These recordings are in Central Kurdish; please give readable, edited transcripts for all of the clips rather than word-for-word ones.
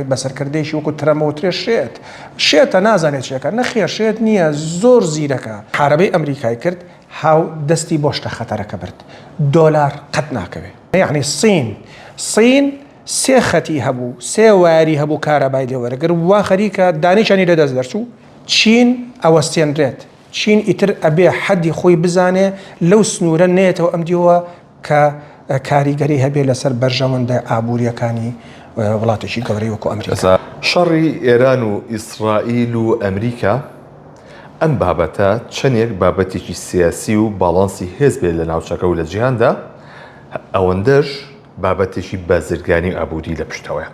ئەمریکای بەسەرکردەیەکی وەکو ترەمەوترێ شێتە نازانێت چێکە نەخێر شێت نییە زۆر زیرەکە حارەبەی ئەمریکای کرد هاو دەستی بۆ شتە خەتەرەکە برد دۆلار قەت ناکەوێ یعنی سین سێ خەتی هەبوو سێ واری هەبوو کارەبای لێوەرەگر وا خەریکە دانیشانی لەدەست دەرچوو چین ئەوەستێنرێت چین ئیتر ئەبێ حەدی خۆی بزانێ لەو سنوورە نێتەوە ئەم دیوە کە کاریگەری هەبێ لەسەر بەرژەوەندە ئابوووریەکانی وڵاتێکی گەورەی وەکو ئەمریکا. شەڕی ئێران و ئیسرائیل و ئەمریکا ئەم بابەتە چەندێک بابەتێکی سیاسی و باڵانسی هێز بێت لە ناوچەکە و لە جیهاندا ئەوەندەش بابەتێکی بازرگانی و ئابووری لە پشتەوەیە.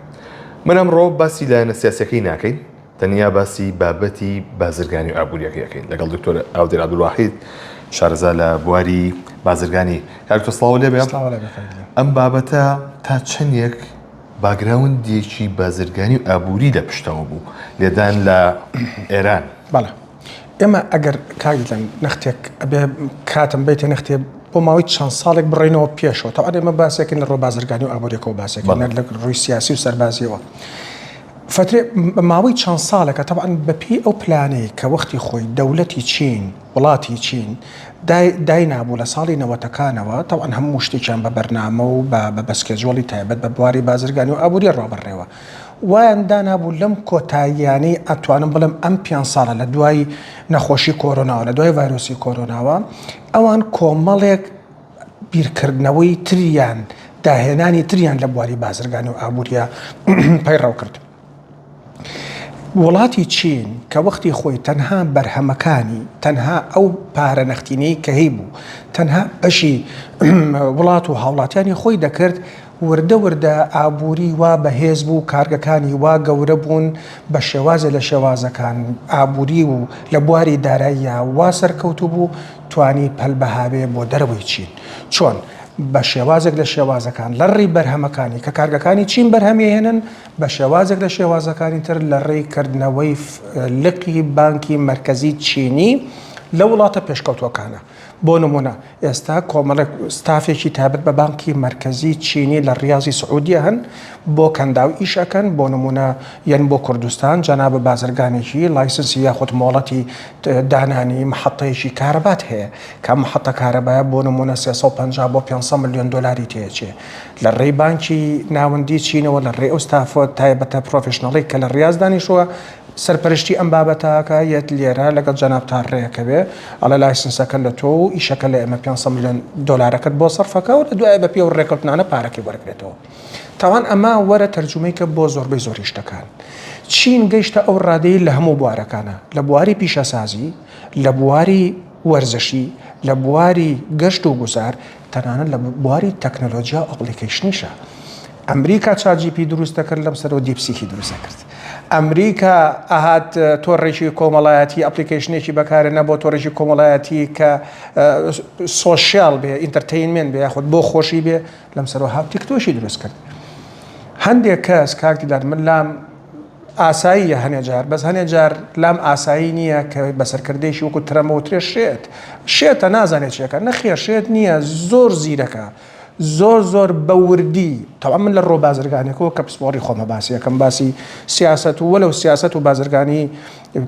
من ئەمڕۆ باسی لایەنە سیاسەکەی ناکەین تەنیا باسی بابەتی بازرگانی و ئابووریەکەی یەکەین لەگەڵ دکتۆر ئاودێر عەبدولواحید شارەزا لە بواری بازرگانی. کاکتۆ سڵاو لێبێ. ئەم بابەتە تا چەندێک باگراوندێکی بازرگانی و ئابووری لە پشتەوە بوو لێدان لە ئێران. بەڵێ ئێمە ئەگەر کاگیلەن نەختێک ئەبێ کاتم بیتە نەختێ بۆ ماوەی چەند ساڵێک بڕێنەوە پێشەوە تا ئەمە باسێکن لە ڕۆ بازرگانی و ئابووریەکەەوە باسێکن لە ڕووی سیاسی و سەربازیەوە فترێ ماوەی چەند ساڵێکە تەبعەن بەپی ئەو پلانەی کە وەختی خۆی دەوڵەتی چین وڵاتی چین داینابوو لە ساڵی نەوەتەکانەوە تەوان هەموو شتێکیان بە بەرنامە و بە بەسکێجۆڵی تایبەت بە بواری بازرگانی و ئابووری ڕابڕێەوە وایان دانابوو لەم کۆتاییانەی ئەتوانم بڵم ئەم 5 ساڵە لە دوای نەخۆشی کۆرۆناوە لە دوای ڤایرۆسی کۆرۆناوە ئەوان کۆمەڵێک بیرکردنەوەی تریان داهێنانی تریان لە بواری بازرگانی و ئابووریە پەیڕەو کرد. وڵاتی چین کە وەختی خۆی تەنها بەرهەمەکانی تەنها ئەو پارە نەختینەی کە هەی بوو تەنها بەشی وڵات و هاوڵاتیانی خۆی دەکرد وردە ئابووری وا بەهێز بوو کارگەکانی وا گەورە بوون بە شێوازە لە شێوازەکان ئابووری و لە بواری داراییە وا سەرکەوتو بوو توانی پەلبەهاوێ بۆ دەرەوەی چین چۆن بە شێوازێک لە شێوازەکان لە ڕێی بەرهەمەکانی کە کارگەکانی چین بەرهەمێنن بە شێوازێک لە شێوازەکانی تر لە ڕێیکردنەوەی لقی بانکی مرکزی چینی لە وڵاتە پێشکەوتوەکانە. بۆ نمونە ئێستا کۆمەڵێک ستافێکی تابەت بە بانکی مرکزی چینی لە ڕیاضی سعودیە هەن بۆ کەنداو ئیشەکەن بۆ نمونە یەن بۆ کوردستان جەنابە بازرگانێکی لایسنسی یاخود مۆڵەتی دانانی محەتەیەکی کارەبات هەیە کە محەتە کارەبایە بۆ نمونە 350 بۆ 500 ملیۆن دۆلاری تێچێ لە ڕێی بانکی ناوەندی چینەوە لە ڕێ ئەو ستافۆ تایبەتە پرۆفشنەڵی کە لە ڕاز دانیشوە سەرپەرشتی ئەم بابەتاکە یەت لێرە لەگەڵ جەنابتان ڕێەکەوێ ئەڵە لایسنسەکە لە تۆ و ئیشەکە لە ئێمە 500 ملیۆن دۆلارەکەت بۆ سەرفەکە و لە دوای بە پێ و ڕێکەوتنانە پارەکەی وەرگێتەوە. تاوان ئەمە وەرە تەرجمەیکە بۆ زۆربەی زۆری شتەکان. چین گەیشتە ئەو ڕادەی لە هەموو بوارەکانە لە بواری پیشەسازی لە بواری وەرزشی لە بواری گەشت و گوزار تەنانەت لە بواری تەکنەلۆجیا ئەپلیکیشنیشە. ئەمریکا چاجیپی دروستە کرد لەم سەرەوە دیپسیکی دروستە کرد. ئەمریکا ئاهات تۆڕێکی کۆمەڵایەتی ئەپلیکیشنێکی بەکارێنە بۆ تۆڕێکی کۆمەڵایەتی کە سۆشیال بێ ئینتەرتەینمنت بێ یاخود بۆ خۆشی بێ لەم سەرەوە هاو تیکتۆشی دروست کرد. هەندێک کەس کاکتیدار من لام ئاساییە هەنێ جار بەس هەنێ جار لام ئاسایی نییە کە بەسەرکردەیەکی وەکو ترەمەوترێ شێتە نازانێت چێکە نەخێر شێت نییە زۆر زیرەکە زۆر بەوردی تەوا من لە ڕۆ بازرگانێکەوە کە پسپۆڕی خۆمە باسی یەکەم باسی سیاست و وەلەو سیاست و بازرگانی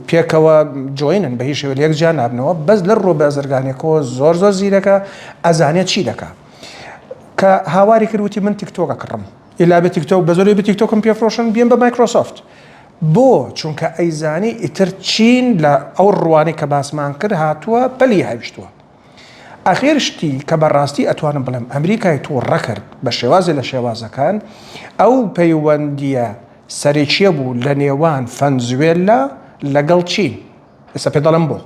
پێکەوە جوینن بە هیچ شێوە یەک جا نابنەوە بەس لە ڕۆ بازرگانێکەوە زۆر زیرەکە ئەزانێت چی دەکا کە هاواری کردوتی من تیکتۆکە کڕم ئیلا بە تیکتۆک بە زۆری بە تیکتۆکم پێفرۆشن بێن بە مایکرۆسۆفت بۆ چونکە ئەیزانی ئیتر چین لە ئەو ڕوانەی کە باسمان کرد هاتووە پەلی هەویشتووە. ئەخێر شتی کە بەڕاستی ئەتوانم بڵێم ئەمریکای تۆ ڕەکرد بە شێوازی لە شێوازەکان ئەو پەیوەندیە سەرێکیە بوو لە نێوان ڤەنزوێلا لەگەڵ چین ئێستا پێ دەڵم بۆ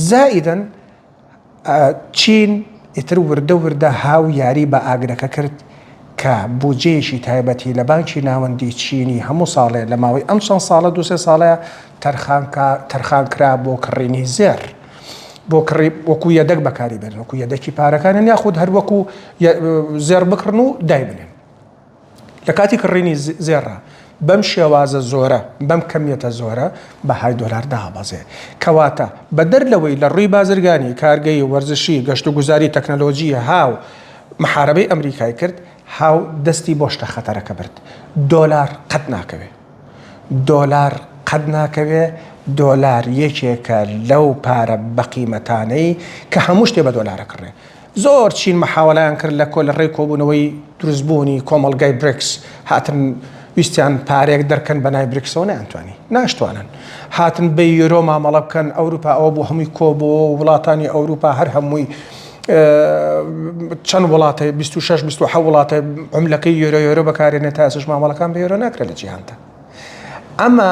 زائیدەن چین ئیتر وردە هاو یاری بە ئاگرەکە کرد کە بودجەیەکی تایبەتی لە بانکی ناوەندی چینی هەموو ساڵێ لە ماوەی ئەم چەند ساڵە 2-3 ساڵەیە تەرخان کرا بۆ کڕینی زێر بۆ وەکو یەدەک بەکاری بێن وەکو یەدەکی پارەکانن یاخود هەر وەکو زێر بکڕن و دای بنێن لە کاتی کڕینی زێڕە بەم شێوازە زۆرە بەم کەمیەتە زۆرە بەهای دۆلار داهەبەزێ کەواتە بە دەرلەوەی لە ڕووی بازرگانی کارگەی وەرزشی گەشت و گوزاری تەکنەلۆجیە هاو محارەبەی ئەمریکای کرد هاو دەستی بۆ شتە خەتەرەکە برد دۆلار قەت ناکەوێ دۆلار قەت ناکەوێ دۆلار یەکێکە لەو پارە بەقیمەتانەی کە هەموو شتێ بە دۆلارە کڕێ. زۆر چین محاوەڵیان کرد لە ڕێی کۆبوونەوەی دروستبوونی کۆمەڵگای بریکس هاتن ویستیان پارێک دەرکەن بە نای بریکسەوە نەیانتوانی ناشتوانن هاتن بە یۆرۆ مامەڵە بکەن ئەوروپا ئەوە بۆ هەمووی کۆبووە و وڵاتانی ئەوروپا هەر هەمووی چەند وڵاتە 26 وڵاتە عملەکەی یۆرۆ بەکارێنێت تا ئێستش مامەڵەکان بە یۆرۆ ناکرێت لە جیهاندا. ئەمە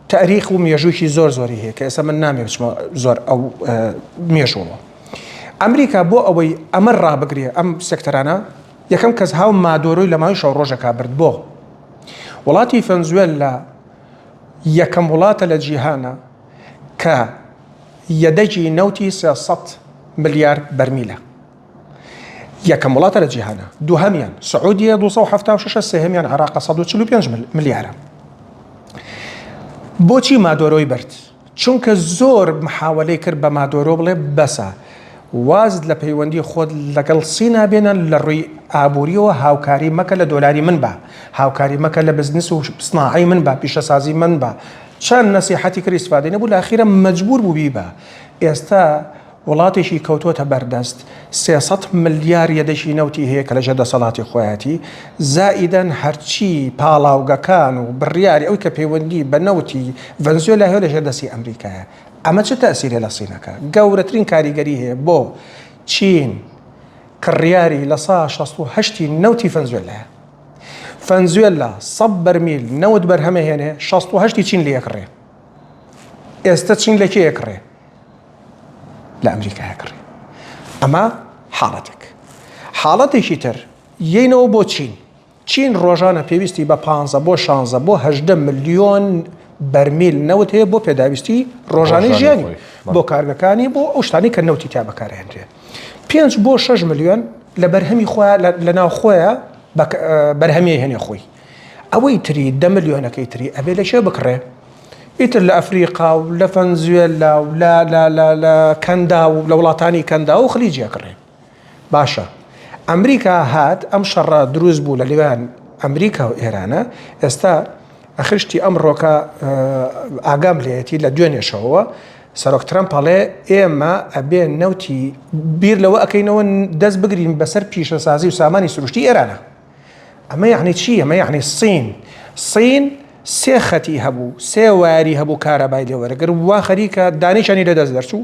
تاریخ و مێژووکی زۆری هەیە کە ئێستا من نامێ بچمە زۆر ئەو مێژووەوە. ئەمریکا بۆ ئەوەی ئەمە ڕابگرێ ئەم سێکتەرانە یەکەم کەس هاو مادۆرۆی لە ماوەی شەو ڕۆژێکا برد بۆ وڵاتی ڤەنزوێلا یەکەم وڵاتە لە جیهانە کە یەدەجی نەوتی 300 ملیار بەرمیلە. یەکەم وڵاتە لە جیهانە. دووهەمیان سعودیە 276 سێهەمیان عێراق 145 ملیارە. بۆچی مادۆرۆی برد؟ چونکە زۆر محاوەلەی کرد بە مادۆرۆ بڵێ بەسە وازد لە پەیوەندی خۆت لەگەڵ سینا بێنن لە ڕووی ئابوووریەوە هاوکاری مەکە لە دۆلاری من بە هاوکاری مەکە لە بزنس و سناعی من بە پیشەسازی من بە چەند نەسیحەتی کرد ئیسفادەی نەبوو لە ئاخیرە مەجبور بوو بی بە. ئێستا وڵاتێکی کەوتۆتە بەردەست 300 ملیار یەدەشی نەوتی هەیە کە لەژێر دەسەڵاتی خۆیەتی زائیدەن هەرچی پاڵاوگەکان و بڕیاری ئەوی کە پەیوەندی بە نەوتی ڤەنزوێلا هەیە لەژێر دەستی ئەمریکایە. ئەمە چه تەسیرێ لە سینەکە؟ گەورەترین کاریگەری هەیە بۆ چین کڕیاری لە 168 نەوتی ڤەنزوێلایە. ڤەنزوێلا 100 بەرمیل نەوت بەرهەمە هێنێ 68 چین لە یەکڕێ. ئێستا چین لە کێ یەکڕێ؟ لە ئەمریکا یەکڕێ. ئەمە حاڵەتێک. حاڵەتێکی تر یەینەوە بۆ چین. چین ڕۆژانە پێویستی بە 15 بۆ 16 بۆ 18 ملیۆن بەرمیل نەوت هەیە بۆ پێداویستی ڕۆژانەی ژیانی بۆ کارگەکانی بۆ ئەو شتانی کە نەوتی تا بەکارهێنرێ. 5 بۆ 6 ملیۆن لە بەرهەمی خۆیان لە ناو خۆیە بەرهەمی هێنێ خۆی. ئەوەی تری 10 ملیۆنەکەی تری ئەبێ لە شێ بکڕێ. ئیتر لە ئەفریقا و لە ڤەنزوێلا و لە کەندا و لە وڵاتانی کەندا و خلیجیا کڕێ. باشە ئەمریکا هات ئەم شەڕە دروست بوو لە لێوان ئەمریکا و ئێرانە. ئێستا ئەخشتی ئەم ڕۆکە ئاگام لێتی لە دوێنێشەوە سەرۆک ترەمپ ئەڵێ ئێمە ئەبێ نەوتی بیر لەوە ئەەکەینەوە دەست بگرین بەسەر پیشەسازی و سامانی سروشتی ئێرانە. ئەمە یعنی چی؟ ئەمە یعنی سین سێ خەتی هەبوو سێ واری هەبوو کارەبای لێوەرەگەر وا خەریکە دانیشانی لە دەست دەرچوو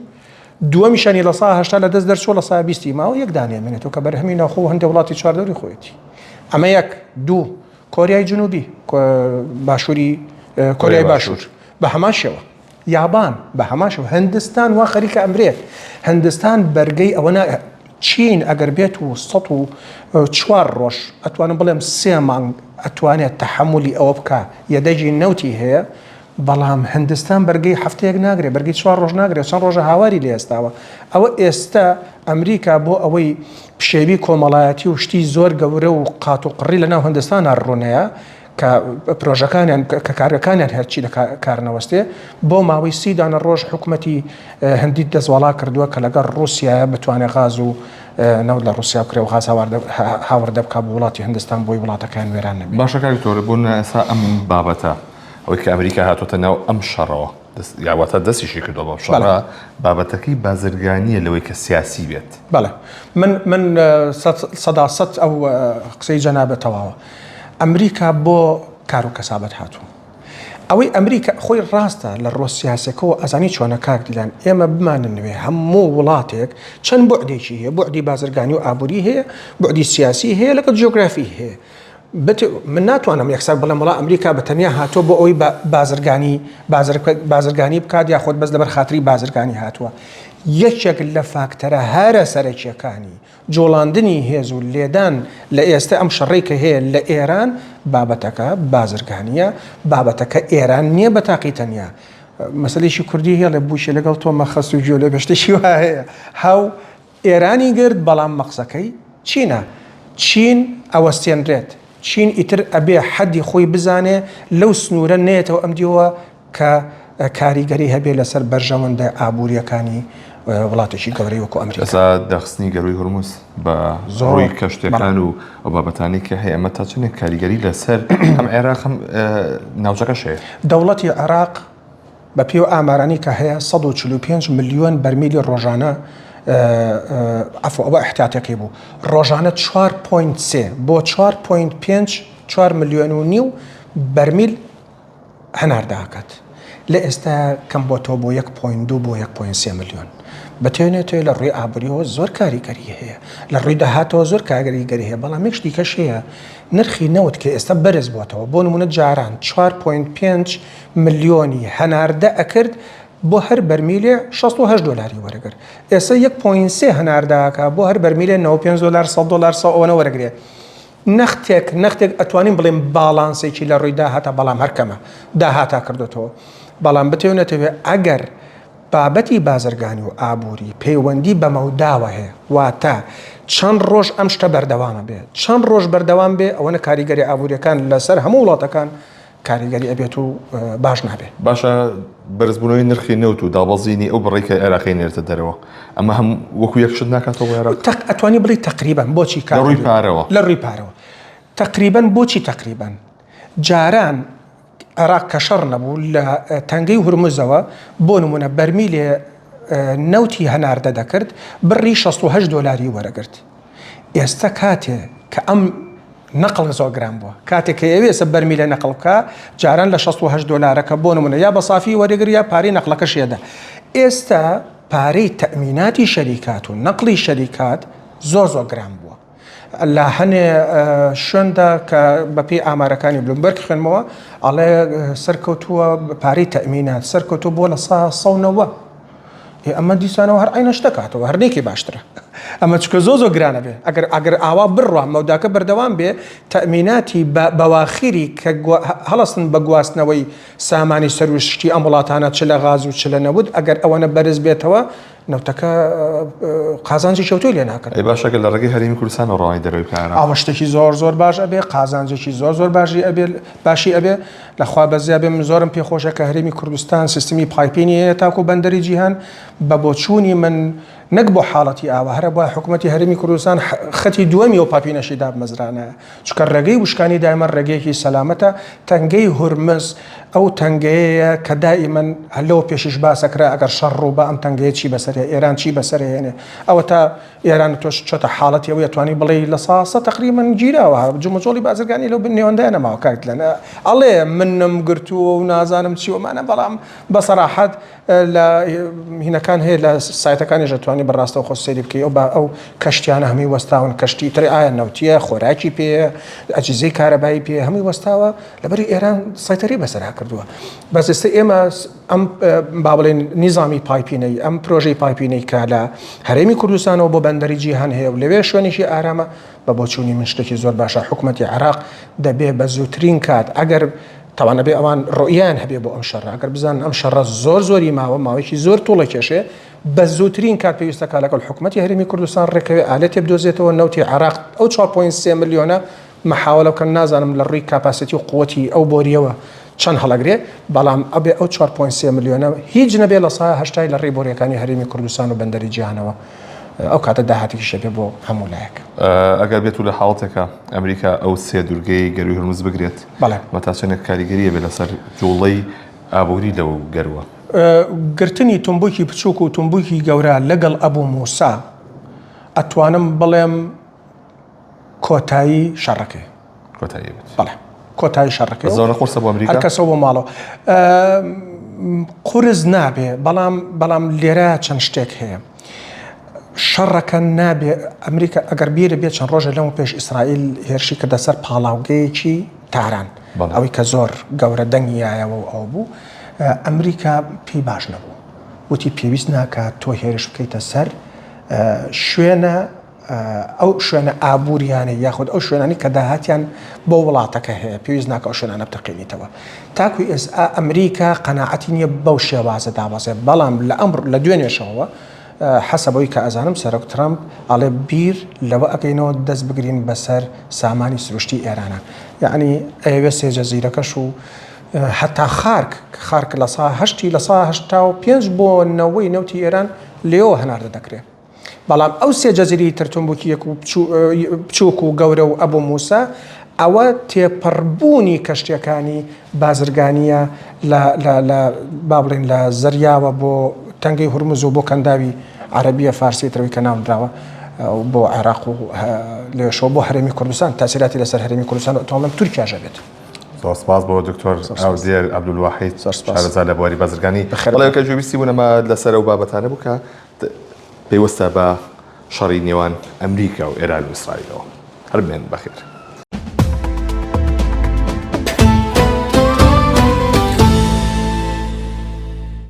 دووەمیشانی لە 180 لە دەست دەرچوو لە 120 ماوە یەک دانێمێنێتەوە کە بەرهەمی ناوخۆ هەندێک وڵاتی چواردەوری خۆیەتی. ئەمە یەک دوو کۆریای جنوبی باشووری کۆریای باشوور بە هەمان شێوە یابان بە هەمان شێوە هەندستان وا خەریکە ئەمرێت. هەندستان بەرگەی ئەوە چین ئەگەر بێت و 104 ڕۆژ ئەتوانم بڵێم 3 مانگ ئەتوانێت تەحملی ئەوە بکە یەدەجی نەوتی هەیە. بەڵام هەندستان بەرگەی هەفتەیەک ناگرێت بەرگی 4 ڕۆژ ناگرێت چەند ڕۆژە هاواری لێ ئێستاوە. ئەوە ئێستا ئەمریکا بۆ ئەوەی پشێوی کۆمەڵایەتی و شتی زۆر گەورە و قات و قڕی لە ناو هەندستان ڕوونەیە کە پرۆژەکانیان کە کارەکانیان هەرچی لە کارنەوەستێ بۆ ماوەی 30 دانە ڕۆژ حکوومەتی هەندی دەستوەڵا کردووە کە لەگەڵ رووسایە بتوانێت غاز و نەوت لە رووسیا بکرێ و غاز هاوردە بکە بۆ وڵاتی هەندستان بۆی وڵاتەکان وێران نەبێت. باشە کاکتۆر بۆ ئێستا ئەم بابەتە ئەوەی کە ئەمریکا هاتوۆتە ناو ئەم شەڕەوە یاواتە دەستیشی کردەوە بەم شەڕە بابەتەکەی بازرگانیە لەوەی کە سیاسی بێت. بەڵێ من سەداسەد ئەو قسەی جەنابەتەوەوە. ئەمریکا بۆ کار و کەسابەت هاتوو. ئەوەی ئەمریکا خۆی ڕاستە لە ڕۆ سیاسەکەەوە ئەزانی چۆنە کاک دیلان ئێمە بماننوێ هەموو وڵاتێک چەند بۆعدێکی هەیە بۆعدی بازرگانی و ئابووری هەیە بۆعدی سیاسی هەیە لەگەڵ جیۆگرافی هەیە. من ناتوانم یەکسەر بڵێم وڵا ئەمریکا بەتەنیا هاتووە بۆ ئەوەی بازرگانی بکات یاخۆت بەس لەبەر خاتری بازرگانی هاتووە. یەکێک لە فاکتەرە هەرە سەرەکیەکانی جۆڵاندنی هێز و لێدان لە ئێستا ئەم شەڕێی کە هەیە لە ئێران بابەتەکە بازرگانیە بابەتەکە ئێران نییە بە تاقی تەنیا. مەسلەیشی کوردی هەیە لە بووشە لەگەڵ تۆ مەخەس و گوێ لە بەشتێکی وا هەیە هاو ئێرانی گرت بەڵام مەقسەکەی چینە. چین ئەوەستێنرێت چین ئیتر ئەبێ حەدی خۆی بزانێ لەو سنوورە نێتەوە ئەم دیوە کە کاریگەری هەبێ لەسەر بەرژەوەندە ئابوووریەکانی وڵاتێکی گەورەی وەکو ئەمریکا. ئەسا دەخستنی گەروی هورموز بە ڕووی کەشتەکان و بابەتانی کە هەیە ئەمە تا چنێک کاریگەری لەسەر هەم عێراق هەم ناوچەکەش هەیە. دەوڵەتی عێراق بە پێی و ئامارانی کە هەیە 145 ملیۆن بەرمیلی ڕۆژانە ئەوە احتیاطەکەی بوو ڕۆژانە 4.3 بۆ 4.5 4 ملیۆن و نیو بەرمیل هەنارداکات لە ئێستا کەم بۆتەوە بۆ 1.2 بۆ 1.3 ملیۆن بەتێنێتەوە لە ڕووی ئابووریەوە زۆر کاریگەری هەیە لە ڕووی داهاتەوە زۆر کاریگەری هەیە بەڵام یەک شتێکەش هەیە نرخی نەوت کە ئێستا بەرز بووەتەوە بۆ نمونە جاران 4.5 ملیۆنی هەناردە ئەکرد بۆ هەر بەرمیلێ 68 دلاری وەرەگرت ئێستا 1.3 هەنارداکە بۆ هەر بەرمیلێ 95 دلار 100 دلار ئەوەنە وەرەگرێت نەختێک ئەتوانین بڵێن باڵانسێکی لە ڕووی داهاتە بەڵام هەرکەمە داهاتا کردوتەوە بەڵام بتێونێتەوێ ئەگەر بابەتی بازرگانی و ئابووری پەیوەندی بەمەوداوە هەیە واتە چەند ڕۆژ ئەم شتە بەردەوامە بێ چەند ڕۆژ بەردەوام بێ ئەوەنە کاریگەری ئابووریەکان لەسەر هەموو وڵاتەکان کاریگەری ئەبێت و باش نابێت. باشە بەرزبوونەوەی نرخی نەوت و دابەزینی ئەو بڕێکە عێراقی نێرتە دەرەوە ئەمە هەم وەکو یەک شت ناکاتەوە عێراق ئەتوانی بڵی تقریبان بۆچی لە ڕووی پارەوە لە ڕووی پارەوە تقریبان بۆچی تقریبان جاران عێراق کە شەڕ نەبوو لە تەنگەی هورموزەوە بۆ نمونە بەرمیلێ نەوتی هەناردە دەکرد بڕی 68 دلاری وەرەگرت ئێستا کاتێ کە ئەم نەقڵ زۆر گران بووە کاتێک کە ئێوێ سە بەرمیلە نەقڵ بکە جاران لە 68 دلارەکە بۆ نمونە یا بە سافی وەرەگری یا پارەی نەقڵەکە شێدە ئێستا پارەی تەئمیناتی شەریکات و نەقڵی شەریکات زۆر گران بووە لە هەنێ شوێندا کە بەپێی ئامارەکانی بلومبەرگ خوێنمەوە ئەڵێ سەرکەوتووە پارەی تەئمینات سەرکەوتووە بۆ لە 190 ئەمە دیسانەوە هەر ئاینە شتەکاتەوە هەرنێکی باشترە ئەمە چکە زۆر گرانە بێ ئەگەر ئاوا بڕوە مەوداکە بەردەوام بێ تەئمیناتی بەواخیری کە هەڵەستن بە گواستنەوەی سامانی سەروشتی ئەم وڵاتانە چ لە غاز و چ لە نەبوود ئەگەر ئەوەنە بەرز بێتەوە نەوتەکە قازانجی شەوتۆی لێ ناکرد. باشەکە لە ڕێگەی هەرێمی کوردستان و ڕای دەرەوەی کارە ئەوە شتێکی زۆر باش ئەبێ قازانجێکی زۆر باشی ئەبێ لەخوا بەزیا بێ من زۆرم پێخۆشە کە هەرێمی کوردستان سیستمی پایپینی هەیە تاکو بەندەری جیهان بە بۆچوونی من نەک بۆ حاڵەتی ئاوە هەرە بۆ حکوومەتی هەرێمی کوردستان خەتی دووەمی و پاپینەشی دابمەزرانە چکە ڕێگەی وشکانی دایمە ڕێگەیەکی سەلامەتە تەنگەی هورمز ئەو تەنگەیە کە دائیمەن هەلەوە پێشیش باسەکرا ئەگەر شەڕ ڕوو بە ئەم تەنگەیە چی بەسەر ئێران چی بەسەرهێنێ ئەوە تا ئێران تۆش چۆتە حاڵەتی ئەوەی ئەتوانی بڵێ لە ساسە تقریباً گیراوە جومەجۆڵی بازرگانی لەو نێوەندایە نەماوە کات لەنە ئەڵێ منم گرتووە و نازانم چیوەمانە بەڵام بەسەراحەت لە هینەکان هەیە لە سایتەکانی ژەتوانی بەڕاستە خۆ سەیری بکەی ئەو کەشتیانە هەمی وەستاون کەشتی تری ئایا نەوتیە خۆراکی پێ ئەجززەی کارەبایی پێ هەمووی وەستاوە لەبەری ئێران سایتەری بەسەرا کردووە بەس ئێستا ئێمە ئەم با بڵێن نیزامی پایپینەی ئەم پرۆژەی پایپینەی کە لە هەرێمی کوردستانەوە بۆ بەندەری جیهان هەیە و لەوێ شوێنێکی ئارامە بە بۆچوونی من شتێکی زۆر باشە حکوومەتی عێراق دەبێ بە زووترین کات ئەگەر تاوانە بێ ئەوان ڕۆیان هەبێ بۆ ئەم شەڕ ئەگەر بزان ئەم شەڕە زۆری ماوەیەکی زۆر توڵە کێشێ بە زووترین کات پێویستەکە لەگەڵ حکوومەتی هەرێمی کوردستان ڕێکەوێ ئالێتێ بدۆزێتەوە نەوتی عێراق ئەو 4.3 ملیۆنە مەحاولە بکەن نازانم لە ڕووی کاپاسیتی و قووەتی ئەو بۆریەوە چەند هەڵەگرێ بەڵام ئەبێ ئەو 4.3 ملیۆنە هیچ نەبێ لە سایە هەشتای لە ڕێی بۆریەکانی هەرێمی کوردستان و بەندەری جیهانەوە ئەو کاتە داهاتێکی شەبێ بۆ هەموو لایەک ئەگەر بێت و لە حاڵەتێکە ئەمریکا ئەو سێ دوورگەی گەروی هورموز بگرێت مەتاچێنێک کاریگەریە بێ لەسەر جوڵەی ئابووری لەو گەروە گرتنی تنبووکی بچووک و تنبووکی گەورە لەگەڵ ئەبوو موسا ئەتوانم بڵێم کۆتایی شەڕەکەی بەڵێ کۆتایی شەڕەکەی زۆر قورسە بۆ ئەمریکا هەر کەسە بۆ ماڵەوە قورس نابێ بەڵام لێرە چەند شتێک هەیە شەڕەکە نابێ ئەمریکا ئەگەر بیرە بێت چەند ڕۆژە لەمە پێش ئیسرائیل هێرشی کردە سەر پاڵاوگەیەکی تاران ئەوەی کە زۆر گەورە دەنگیایەوە و ئەو بوو ئەمریکا پێی باش نەبوو وتی پێویست ناکات تۆ هێرش بکەیتە سەر ئەو شوێنە ئابووریانە یاخود ئەو شوێنانی کە داهاتیان بۆ وڵاتەکە هەیە پێویست ناکە ئەو شوێنانە بتەقینیتەوە تاکوی ئێستا ئەمریکا قەناعەتی نییە بەو شێوازە دابەزێ بەڵام لە دوێنێشەوە حەسەبەوەی کە ئەزانم سەرۆک ترامپ ئەڵێ بیر لەوە ئەگەینەوە دەست بگرین بەسەر سامانی سروشتی ئێرانە یعنی ئەوێ سێ جەزیرەکەش و حتا خارک لە سا هەشتی لە سا هەشتا و پێنج بۆ نەوەی نەوتی ئێران لێەوە هەناردە دەکرێت بەڵام ئەو سێ جەزیری ترتمبوکیەک و بچووک و گەورە و ئەبوو موسا ئەوە تێپەڕبوونی کەشتیەکانی بازرگانیە لە با بڵێن لە زەریاوە بۆ تەنگەی هورمز و بۆ کەنداوی عەرەبیە فارسی ترەوەی کە نامدراوە بۆ عێراق و لێشەوە بۆ هەرێمی کوردستان تاسیراتی لەسەر هەرێمی کوردستان و ئەتوانم تورکیاژە بێت. سپاس بۆ دکتۆر ئاودێر عەبدولواحید شارەزا لە بواری بازرگانی. بەڵێ کە گوێویستی بوونەمە لەسەر ئەو بابەتانە بوو کە پێوەستە بە شەڕی نێوان ئەمریکا و ئێران و ئیسرائیلەوە. هەر بێن بەخێر.